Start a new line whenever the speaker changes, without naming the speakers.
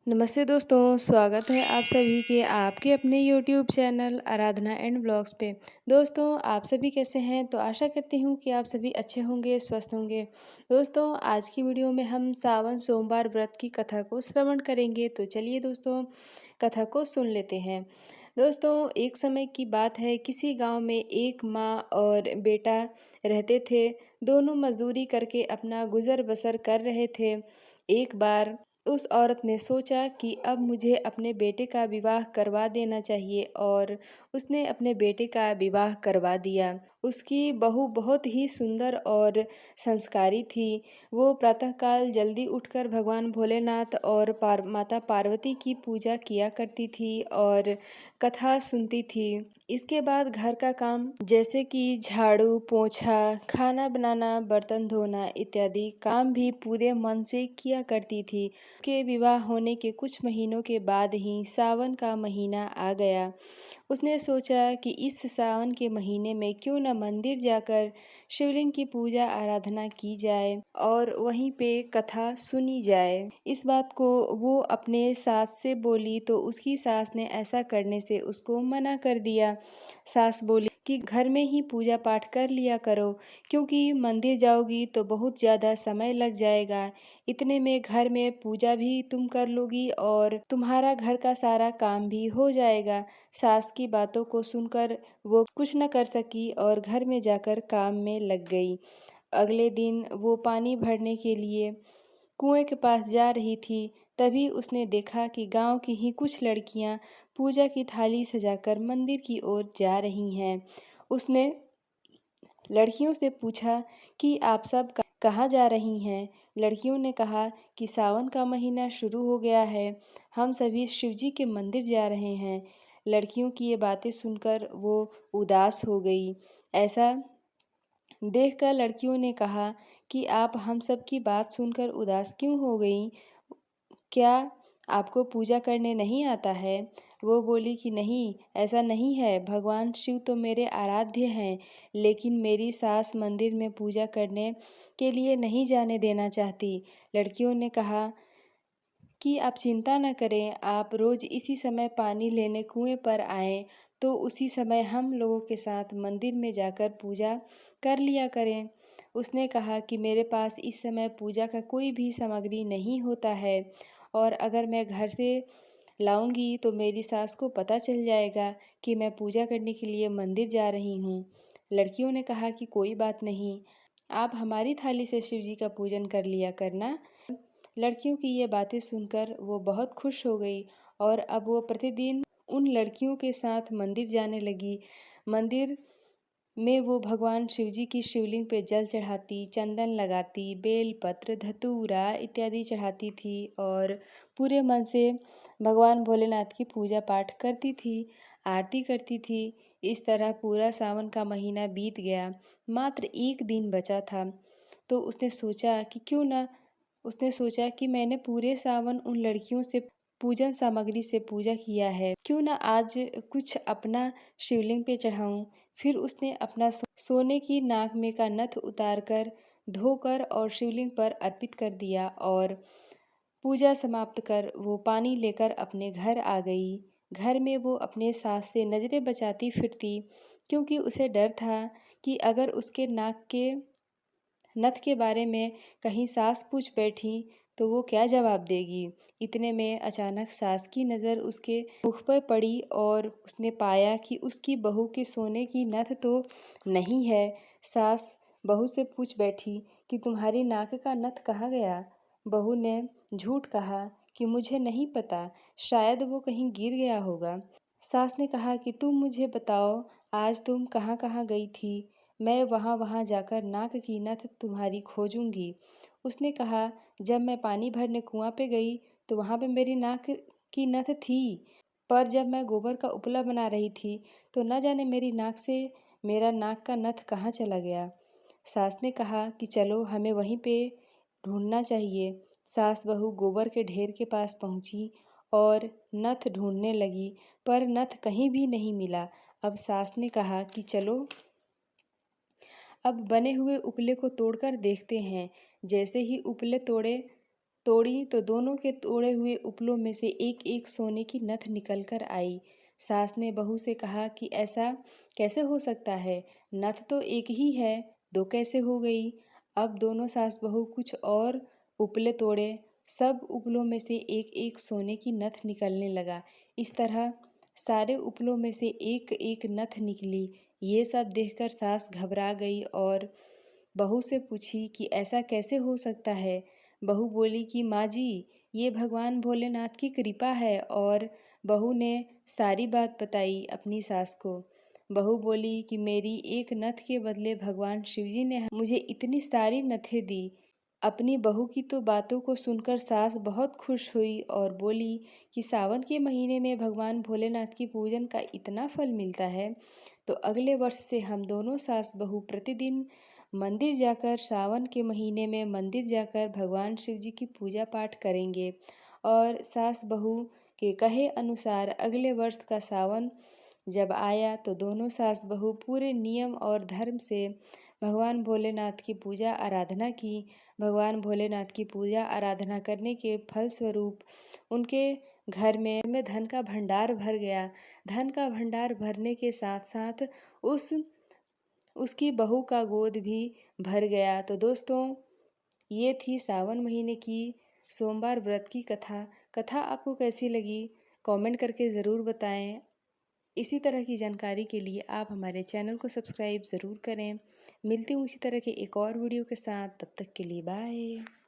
नमस्ते दोस्तों, स्वागत है आप सभी के आपके अपने YouTube channel Aradhana and blogs पे। दोस्तों, आप सभी कैसे हैं? तो आशा करती हूँ कि आप सभी अच्छे होंगे, स्वस्थ होंगे। दोस्तों, आज की वीडियो में हम सावन सोमवार व्रत की कथा को श्रवण करेंगे। तो चलिए दोस्तों, कथा को सुन लेते हैं। दोस्तों, एक समय की बात है, किसी गांव में एक माँ और बेटा रहते थे। दोनों मजदूरी करके अपना गुजर बसर कर रहे थे। एक बार उस औरत ने सोचा कि अब मुझे अपने बेटे का विवाह करवा देना चाहिए और उसने अपने बेटे का विवाह करवा दिया। उसकी बहू बहुत ही सुंदर और संस्कारी थी। वो प्रातःकाल जल्दी उठकर भगवान भोलेनाथ और माता पार्वती की पूजा किया करती थी और कथा सुनती थी। इसके बाद घर का काम जैसे कि झाड़ू, पोंछा, खाना बनाना, बर्तन धोना इत्यादि काम भी पूरे मन से किया करती थी। के विवाह होने के कुछ महीनों के बाद ही सावन का महीना आ गया। उसने सोचा कि इस सावन के महीने में क्यों न मंदिर जाकर शिवलिंग की पूजा आराधना की जाए और वहीं पे कथा सुनी जाए। इस बात को वो अपने सास से बोली तो उसकी सास ने ऐसा करने से उसको मना कर दिया। सास बोली कि घर में ही पूजा पाठ कर लिया करो, क्योंकि मंदिर जाओगी तो बहुत ज़्यादा समय लग जाएगा। इतने में घर में पूजा भी तुम कर लोगी और तुम्हारा घर का सारा काम भी हो जाएगा। सास की बातों को सुनकर वो कुछ न कर सकी और घर में जाकर काम में लग गई। अगले दिन वो पानी भरने के लिए कुएं के पास जा रही थी। तभी उसने देखा कि गांव की ही कुछ लड़कियां पूजा की थाली सजाकर मंदिर की ओर जा रही हैं। उसने लड़कियों से पूछा कि आप सब कहाँ जा रही हैं? लड़कियों ने कहा कि सावन का महीना शुरू हो गया है, हम सभी शिवजी के मंदिर जा रहे हैं। लड़कियों की ये बातें सुनकर वो उदास हो गई। ऐसा देखकर लड़कियों ने कहा कि आप हम सब की बात सुनकर उदास क्यों हो गई? क्या आपको पूजा करने नहीं आता है? वो बोली कि नहीं, ऐसा नहीं है। भगवान शिव तो मेरे आराध्य हैं, लेकिन मेरी सास मंदिर में पूजा करने के लिए नहीं जाने देना चाहती। लड़कियों ने कहा कि आप चिंता न करें, आप रोज़ इसी समय पानी लेने कुएं पर आएं, तो उसी समय हम लोगों के साथ मंदिर में जाकर पूजा कर लिया करें। उसने कहा कि मेरे पास इस समय पूजा का कोई भी सामग्री नहीं होता है और अगर मैं घर से लाऊंगी तो मेरी सास को पता चल जाएगा कि मैं पूजा करने के लिए मंदिर जा रही हूँ। लड़कियों ने कहा कि कोई बात नहीं, आप हमारी थाली से शिव जी का पूजन कर लिया करना। लड़कियों की ये बातें सुनकर वो बहुत खुश हो गई और अब वो प्रतिदिन उन लड़कियों के साथ मंदिर जाने लगी। मंदिर में वो भगवान शिवजी की शिवलिंग पे जल चढ़ाती, चंदन लगाती, बेलपत्र, धतूरा इत्यादि चढ़ाती थी और पूरे मन से भगवान भोलेनाथ की पूजा पाठ करती थी, आरती करती थी। इस तरह पूरा सावन का महीना बीत गया। मात्र एक दिन बचा था, तो उसने सोचा कि मैंने पूरे सावन उन लड़कियों से पूजन सामग्री से पूजा किया है, क्यों ना आज कुछ अपना शिवलिंग पे चढ़ाऊं। फिर उसने अपना सोने की नाक में का नथ उतारकर धोकर और शिवलिंग पर अर्पित कर दिया और पूजा समाप्त कर वो पानी लेकर अपने घर आ गई। घर में वो अपने सास से नजरें बचाती फिरती, क्योंकि उसे डर था कि अगर उसके नाक के नथ के बारे में कहीं सास पूछ बैठी तो वो क्या जवाब देगी। इतने में अचानक सास की नज़र उसके मुख पर पड़ी और उसने पाया कि उसकी बहू के सोने की नथ तो नहीं है। सास बहू से पूछ बैठी कि तुम्हारी नाक का नथ कहाँ गया? बहू ने झूठ कहा कि मुझे नहीं पता, शायद वो कहीं गिर गया होगा। सास ने कहा कि तुम मुझे बताओ, आज तुम कहाँ कहाँ गई थी? मैं वहाँ वहाँ जाकर नाक की नथ तुम्हारी खोजूंगी। उसने कहा, जब मैं पानी भरने कुआं पे गई तो वहाँ पे मेरी नाक की नथ थी, पर जब मैं गोबर का उपला बना रही थी तो न जाने मेरी नाक से मेरा नाक का नथ कहाँ चला गया। सास ने कहा कि चलो हमें वहीं पे ढूंढना चाहिए। सास बहू गोबर के ढेर के पास पहुंची और नथ ढूंढने लगी, पर नथ कहीं भी नहीं मिला। अब सास ने कहा कि चलो अब बने हुए उपले को तोड़कर देखते हैं। जैसे ही उपले तोड़े तोड़ी तो दोनों के तोड़े हुए उपलों में से एक एक सोने की नथ निकल कर आई। सास ने बहू से कहा कि ऐसा कैसे हो सकता है, नथ तो एक ही है, दो कैसे हो गई। अब दोनों सास बहू कुछ और उपले तोड़े, सब उपलों में से एक एक सोने की नथ निकलने लगा। इस तरह सारे उपलों में से एक एक नथ निकली। ये सब देखकर सास घबरा गई और बहू से पूछी कि ऐसा कैसे हो सकता है। बहू बोली कि माँ जी, ये भगवान भोलेनाथ की कृपा है। और बहू ने सारी बात बताई अपनी सास को। बहू बोली कि मेरी एक नथ के बदले भगवान शिवजी ने मुझे इतनी सारी नथें दी। अपनी बहू की तो बातों को सुनकर सास बहुत खुश हुई और बोली कि सावन के महीने में भगवान भोलेनाथ की पूजन का इतना फल मिलता है, तो अगले वर्ष से हम दोनों सास बहू प्रतिदिन मंदिर जाकर, सावन के महीने में मंदिर जाकर भगवान शिव जी की पूजा पाठ करेंगे। और सास बहू के कहे अनुसार अगले वर्ष का सावन जब आया तो दोनों सास बहू पूरे नियम और धर्म से भगवान भोलेनाथ की पूजा आराधना की। भगवान भोलेनाथ की पूजा आराधना करने के फलस्वरूप उनके घर में धन का भंडार भर गया। धन का भंडार भरने के साथ साथ उसकी बहू का गोद भी भर गया। तो दोस्तों, ये थी सावन महीने की सोमवार व्रत की कथा। कथा आपको कैसी लगी कमेंट करके ज़रूर बताएं। इसी तरह की जानकारी के लिए आप हमारे चैनल को सब्सक्राइब ज़रूर करें। मिलती हूँ इसी तरह के एक और वीडियो के साथ, तब तक के लिए बाय।